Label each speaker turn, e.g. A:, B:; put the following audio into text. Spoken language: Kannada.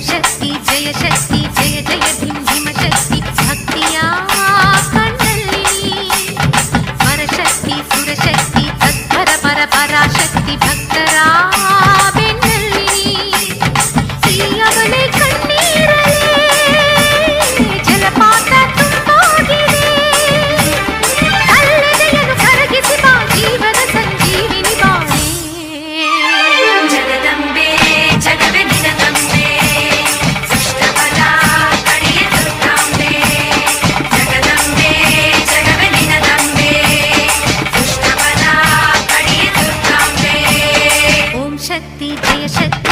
A: ಶಕ್ತಿ ಜಯ ಶಕ್ತಿ ಜಯ ಜಯ ಧಿಂ ಧಿಮ ಶಕ್ತಿ ಭಕ್ತಿಯ ಕಣ್ಣಲ್ಲಿ ಪರಶಕ್ತಿ ಸುರಶಕ್ತಿ ತತ್ಪರ ಪರ ಪರಾಶಕ್ತಿ ಭಕ್ತರ ಬೆನ್ನಲ್ಲಿ ಅವಳೆ ಕಣ್ಣೀರಲೇ ಜಲಪಾತ ತುಂಬೋಗಿದೆ ಕಲ್ಲದೆಯನ್ನು ಕರಗಿಸಿ ಬಾ ಜೀವನ ಸಂಜೀವಿನಿ ಬಾಣೆ ಜಗದಂಬೆ ಜಗವೇ ನಿನದಂಬೆ ದುಷ್ಟಬಲ ಕಡಿಯ ದುರ್ಗಾಂಬೆ ಜಗದಂಬೆ ಜಗವೇ ನಿನದಂಬೆ ದುಷ್ಟಬಲ ಕಡಿಯ ದುರ್ಗಾಂಬೆ ಓಂ ಶಕ್ತಿ ಜಯ ಶಕ್ತಿ